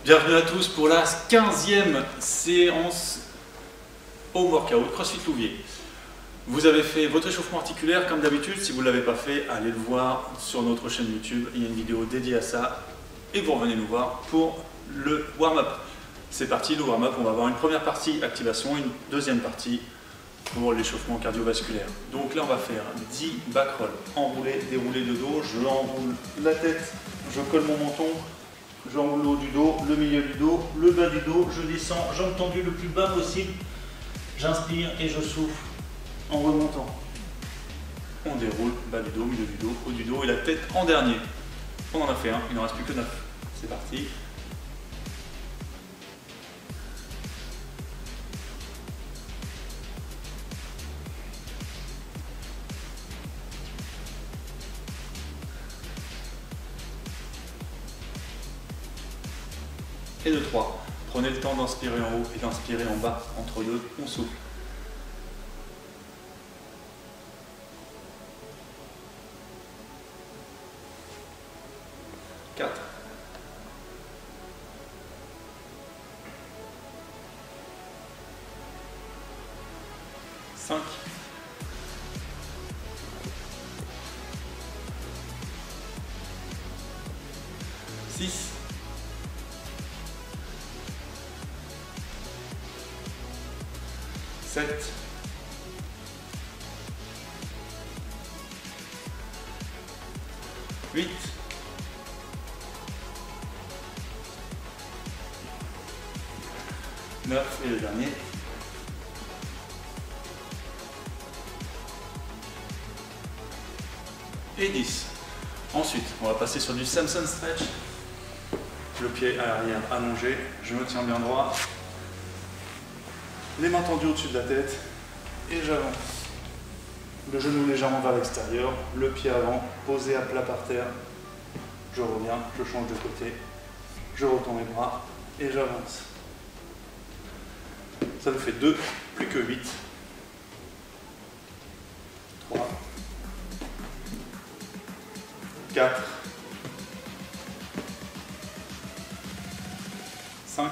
Bienvenue à tous pour la 15e séance Home Workout CrossFit Louviers. Vous avez fait votre échauffement articulaire comme d'habitude. Si vous ne l'avez pas fait, allez le voir sur notre chaîne YouTube. Il y a une vidéo dédiée à ça. Et vous revenez nous voir pour le warm-up. C'est parti, le warm-up. On va avoir une première partie activation, une deuxième partie pour l'échauffement cardiovasculaire. Donc là, on va faire 10 back rolls. Enroulé, déroulé de dos. Je enroule la tête, je colle mon menton. J'enroule le haut du dos, le milieu du dos, le bas du dos, je descends, jambes tendues le plus bas possible. J'inspire et je souffle en remontant. On déroule, bas du dos, milieu du dos, haut du dos et la tête en dernier. On en a fait un, il n'en reste plus que 9. C'est parti. Et de 3. Prenez le temps d'inspirer en haut et d'inspirer en bas. Entre deux, on souffle. 4. 5. 6. 7, 8, 9 et le dernier. Et 10. Ensuite, on va passer sur du Samson Stretch. Le pied à l'arrière allongé, je me tiens bien droit. Les mains tendues au-dessus de la tête et j'avance. Le genou légèrement vers l'extérieur, le pied avant, posé à plat par terre. Je reviens, je change de côté, je retourne les bras et j'avance. Ça nous fait 2, plus que 8. 3, 4, 5,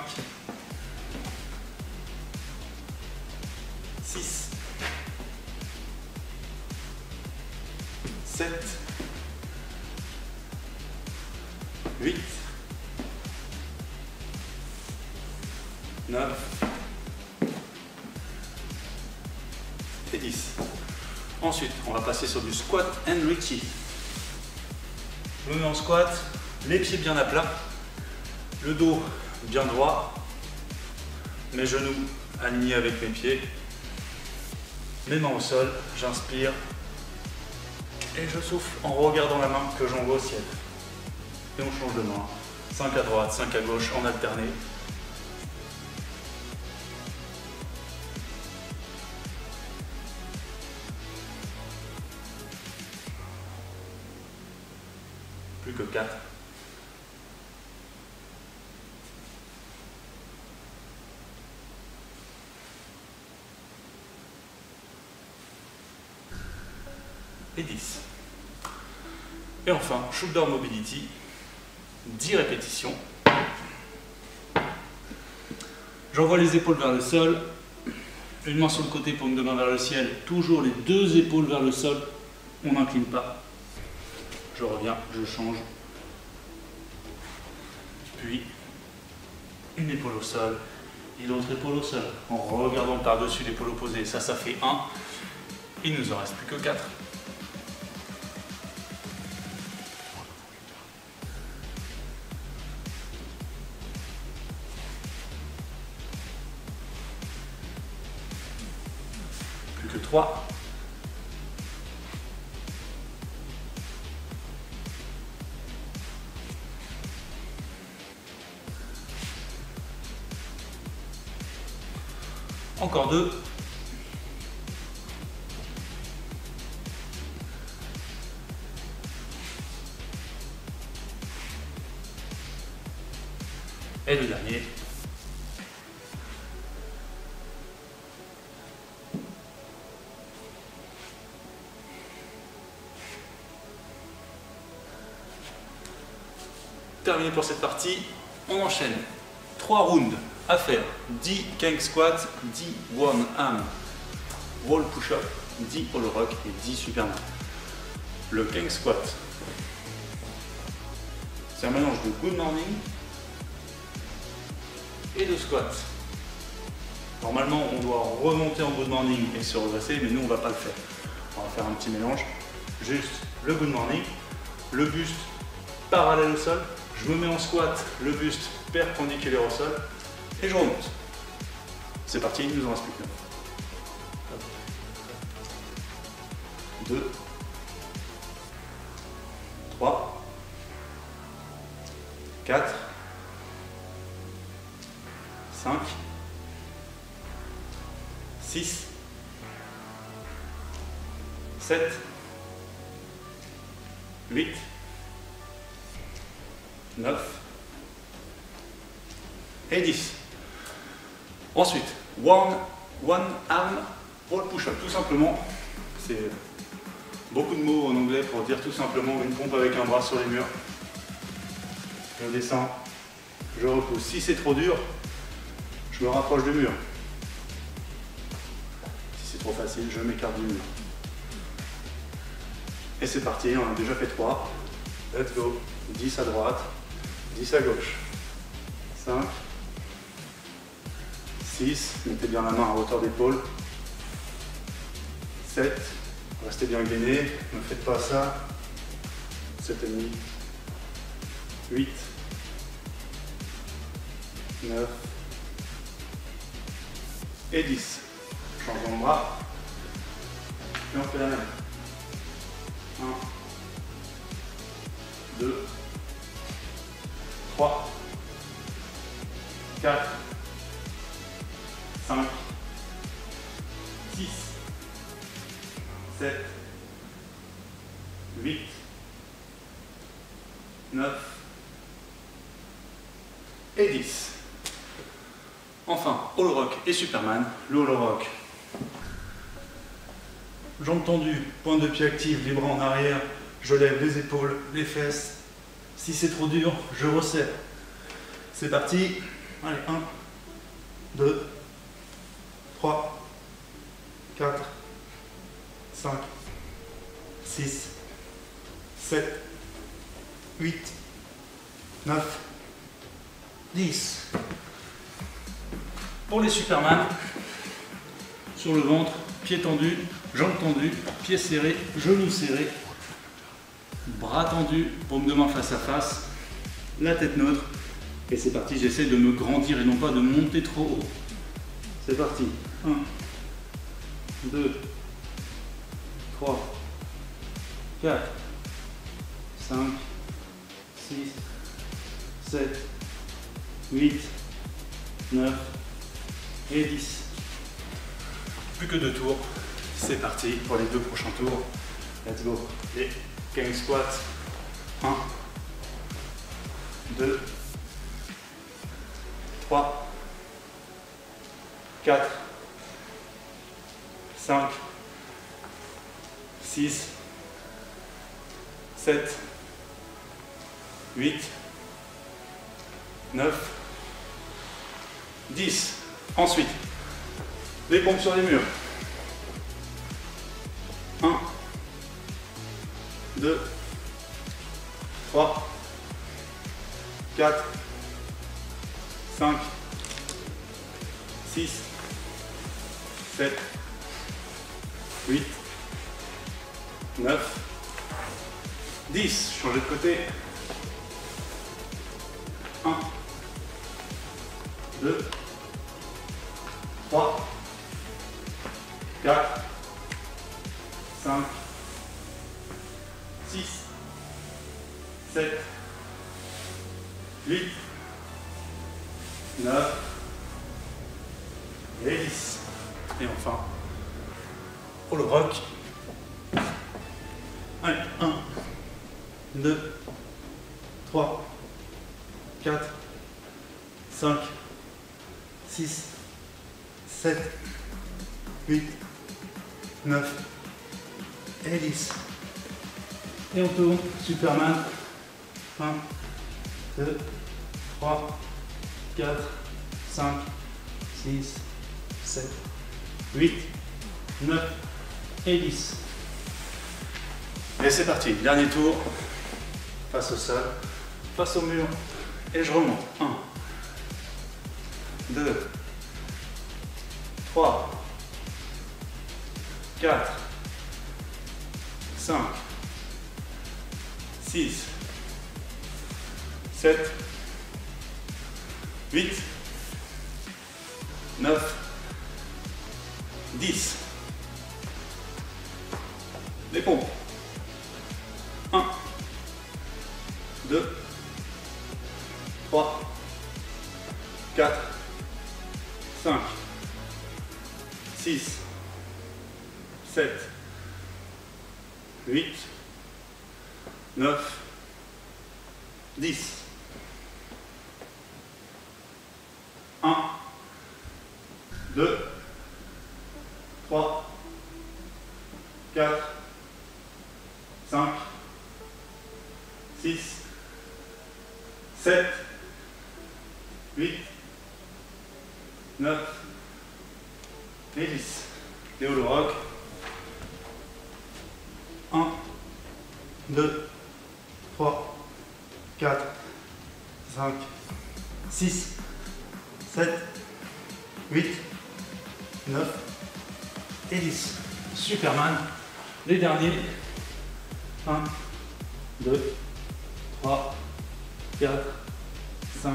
6, 7, 8, 9 et 10. Ensuite, on va passer sur du squat and reachie. Je me mets en squat, les pieds bien à plat, le dos bien droit, mes genoux alignés avec mes pieds. Mes mains au sol, j'inspire et je souffle en regardant la main que j'envoie au ciel. Et on change de main. 5 à droite, 5 à gauche, en alterné. Plus que 4. Et 10. Et enfin, shoulder mobility, 10 répétitions. J'envoie les épaules vers le sol, une main sur le côté pour une main vers le ciel, toujours les deux épaules vers le sol, on n'incline pas. Je reviens, je change. Puis, une épaule au sol et l'autre épaule au sol, en regardant par-dessus l'épaule opposée. Ça fait 1. Il nous en reste plus que 4. Plus que 3. Encore 2. Et le dernier. Terminé pour cette partie, on enchaîne 3 rounds à faire. 10 King Squat, 10 One Arm Wall Push-Up, 10 All Rock et 10 Superman. Le King Squat, c'est un mélange de Good Morning et de squat. Normalement, on doit remonter en Good Morning et se redresser, mais nous, on ne va pas le faire. On va faire un petit mélange. Juste le Good Morning, le buste parallèle au sol. Je me mets en squat, le buste perpendiculaire au sol et je remonte. C'est parti, il nous en reste plus que 2, 3, 4, 5, 6, 7, 8, 9 et 10. Ensuite, one arm wall push-up. Tout simplement, c'est beaucoup de mots en anglais pour dire tout simplement une pompe avec un bras sur les murs. Je descends, je repousse. Si c'est trop dur, je me rapproche du mur. Si c'est trop facile, je m'écarte du mur. Et c'est parti, on a déjà fait 3. Let's go. 10 à droite, 10 à gauche. 5, 6, mettez bien la main à hauteur d'épaule. 7, restez bien gainé, ne faites pas ça. 7,5. 8, 9 et 10. Changeons de bras. Et on fait la même. 1, 2, 3, 4, 5, 6, 7, 8, 9 et 10. Enfin, All Rock et Superman. Le All Rock. Jambes tendues, pointe de pied active, les bras en arrière. Je lève les épaules, les fesses. Si c'est trop dur, je resserre. C'est parti. Allez, 1, 2, 3, 4, 5, 6, 7, 8, 9, 10. Pour les Superman, sur le ventre, pieds tendus, jambes tendues, pieds serrés, genoux serrés, bras tendus, paume de main face à face, la tête neutre. Et c'est parti, j'essaie de me grandir et non pas de monter trop haut. C'est parti. 1, 2, 3, 4, 5, 6, 7, 8, 9 et 10. Plus que 2 tours. C'est parti pour les 2 prochains tours. Let's go. Les King Squat. 1, 2, 3, 4, 5, 6, 7, 8, 9, 10. Ensuite, les pompes sur les murs. 1, 2, 3, 4, 5, 6, 7, 8, 9, 10. Changez de côté. 1, 2, 3, 4, 5, 6, 7, 8, 9 et 10. Et enfin, All Rock. Allez, 1, 2, 3, 4, 5, 6, 7, 8, 9 et 10. Et on tourne, Superman. 1, 2, 3, 4, 5, 6, 7, 8, 9 et 10. Et c'est parti, dernier tour, face au sol, face au mur, et je remonte. 1, 2, 3, 4, 5, 6, 7, 8, 9, 10. Les pompes. 1, 2, 3, 4, 5, 6, 7, 8, 9, 10. 1, 2, 3, 4, 5, 6, 7, 8, 9 et 10. Et au rock. 1, 2, 3, 4, 5, 6, 7, 8, 9 et 10. Superman. Les derniers. 1, 2, 3, 4, 5,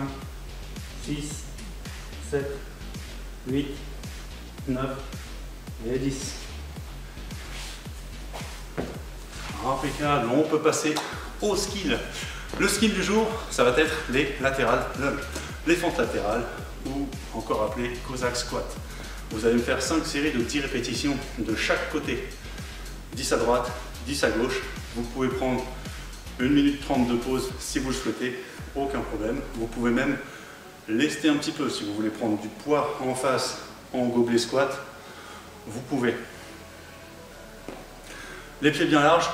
6, 7, 8, 9 et 10. Impeccable. On peut passer au skill. Le skill du jour, ça va être les latéral lunge, les fentes latérales ou encore appelé Cossack squat. Vous allez me faire 5 séries de 10 répétitions de chaque côté. 10 à droite, 10 à gauche. Vous pouvez prendre 1 minute 30 de pause si vous le souhaitez, aucun problème. Vous pouvez même lester un petit peu si vous voulez prendre du poids en face en gobelet squat. Vous pouvez. Les pieds bien larges.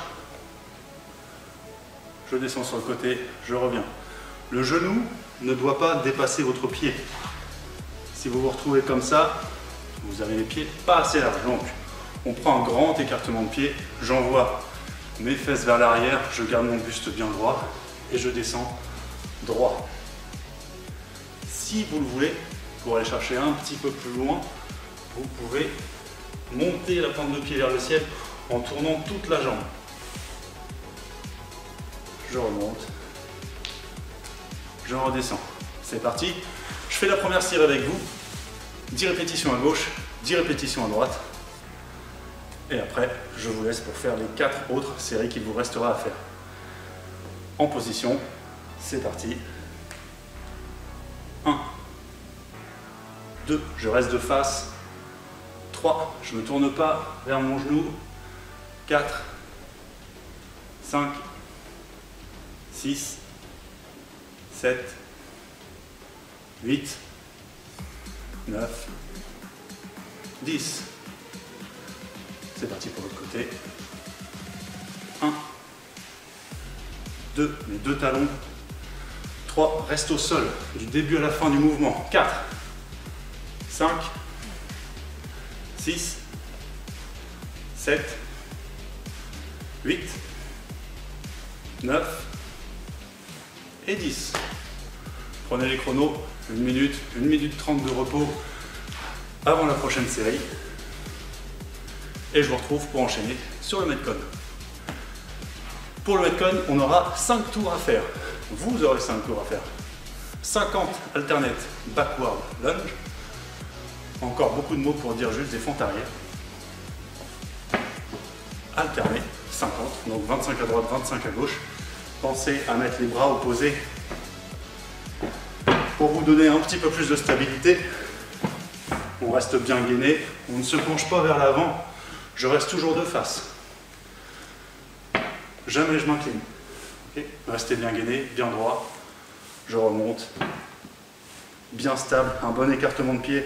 Je descends sur le côté, je reviens. Le genou ne doit pas dépasser votre pied. Si vous vous retrouvez comme ça, vous avez les pieds pas assez larges. Donc, on prend un grand écartement de pied, j'envoie mes fesses vers l'arrière, je garde mon buste bien droit et je descends droit. Si vous le voulez, pour aller chercher un petit peu plus loin, vous pouvez monter la pointe de pied vers le ciel en tournant toute la jambe. Je remonte, je redescends. C'est parti. Je fais la première série avec vous. 10 répétitions à gauche, 10 répétitions à droite. Et après, je vous laisse pour faire les 4 autres séries qu'il vous restera à faire. En position, c'est parti. 1, 2, je reste de face. 3, je ne me tourne pas vers mon genou. 4, 5, 6, 7, 8, 9, 10. C'est parti pour l'autre côté. 1, 2, les deux talons. 3, reste au sol du début à la fin du mouvement. 4, 5, 6, 7, 8, 9 et 10. Prenez les chronos, 1 minute 30 de repos avant la prochaine série. Et je vous retrouve pour enchaîner sur le Metcon. Pour le Metcon, on aura 5 tours à faire. Vous aurez 5 tours à faire. 50 alternate backward lunge. Encore beaucoup de mots pour dire juste des fentes arrière. Alterner, 50, donc 25 à droite, 25 à gauche. Pensez à mettre les bras opposés pour vous donner un petit peu plus de stabilité. On reste bien gainé, on ne se penche pas vers l'avant, je reste toujours de face. Jamais je m'incline. Okay. Restez bien gainé, bien droit. Je remonte. Bien stable, un bon écartement de pied.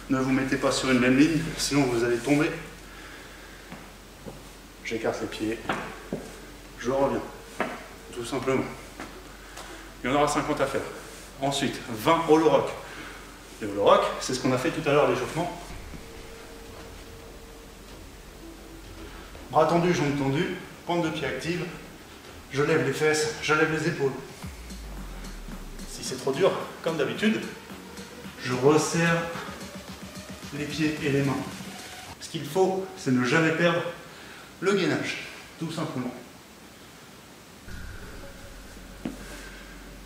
Ne vous mettez pas sur une même ligne, sinon vous allez tomber. J'écarte les pieds. Je reviens. Tout simplement. Il y en aura 50 à faire. Ensuite, 20 hollow rock. Les hollow rock, c'est ce qu'on a fait tout à l'heure, l'échauffement. Bras tendus, jambes tendues, pointe de pied active. Je lève les fesses, je lève les épaules. Si c'est trop dur, comme d'habitude, je resserre les pieds et les mains. Ce qu'il faut, c'est ne jamais perdre le gainage, tout simplement.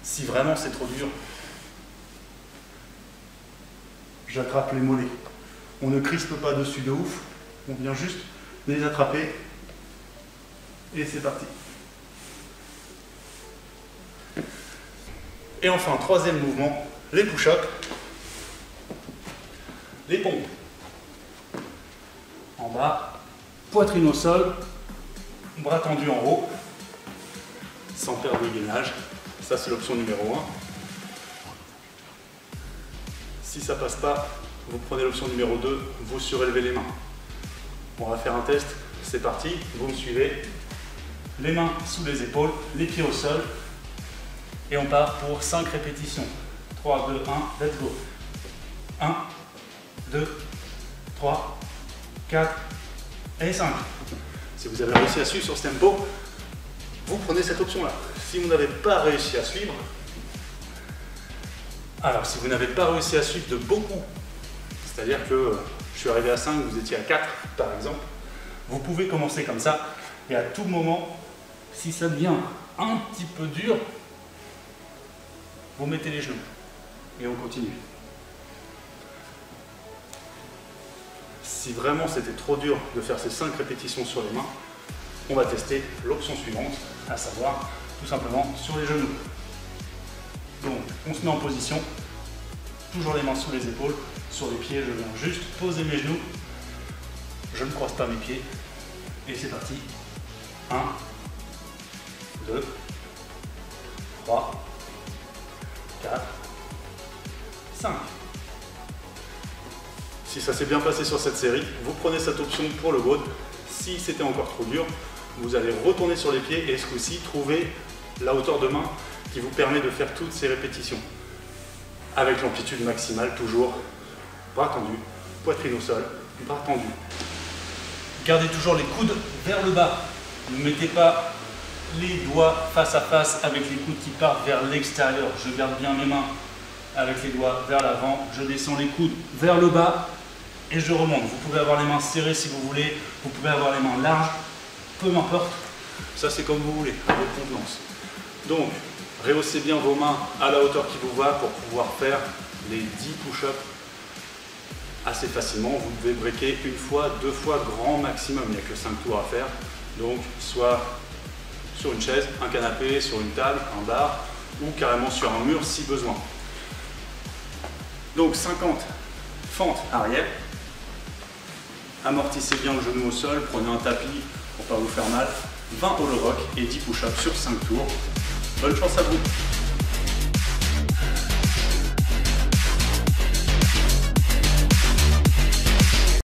Si vraiment c'est trop dur, j'attrape les mollets. On ne crispe pas dessus de ouf, on vient juste les attraper et c'est parti. Et enfin, troisième mouvement, les push-ups, les pompes. En bas, poitrine au sol, bras tendus en haut, sans perdre de gainage. Ça, c'est l'option numéro 1. Si ça passe pas, vous prenez l'option numéro 2, vous surélevez les mains. On va faire un test, c'est parti, vous me suivez. Les mains sous les épaules, les pieds au sol. Et on part pour 5 répétitions. 3, 2, 1, let's go. 1, 2, 3, 4 et 5. Si vous avez réussi à suivre sur ce tempo, vous prenez cette option-là. Si vous n'avez pas réussi à suivre, alors si vous n'avez pas réussi à suivre de beaucoup, c'est-à-dire que je suis arrivé à 5, vous étiez à 4 par exemple, vous pouvez commencer comme ça et à tout moment, si ça devient un petit peu dur, vous mettez les genoux et on continue. Si vraiment c'était trop dur de faire ces 5 répétitions sur les mains, on va tester l'option suivante, à savoir tout simplement sur les genoux. Donc on se met en position, toujours les mains sous les épaules, sur les pieds, je viens juste poser mes genoux, je ne croise pas mes pieds et c'est parti. 1, 2, 3, 4, 5. Si ça s'est bien passé sur cette série, vous prenez cette option pour le WOD. Si c'était encore trop dur, vous allez retourner sur les pieds et ce coup-ci, trouver la hauteur de main qui vous permet de faire toutes ces répétitions. Avec l'amplitude maximale, toujours bras tendus, poitrine au sol, bras tendus. Gardez toujours les coudes vers le bas. Ne mettez pas les doigts face à face avec les coudes qui partent vers l'extérieur. Je garde bien mes mains avec les doigts vers l'avant. Je descends les coudes vers le bas et je remonte. Vous pouvez avoir les mains serrées si vous voulez. Vous pouvez avoir les mains larges. Peu m'importe. Ça, c'est comme vous voulez, à votre contenance. Donc, rehaussez bien vos mains à la hauteur qui vous va pour pouvoir faire les 10 push-ups assez facilement. Vous devez breaker une fois, 2 fois, grand maximum. Il n'y a que 5 tours à faire. Donc, soit sur une chaise, un canapé, sur une table, un bar ou carrément sur un mur si besoin. Donc 50 fentes arrière. Amortissez bien le genou au sol, prenez un tapis pour ne pas vous faire mal. 20 hollow rock et 10 push-ups sur 5 tours. Bonne chance à vous!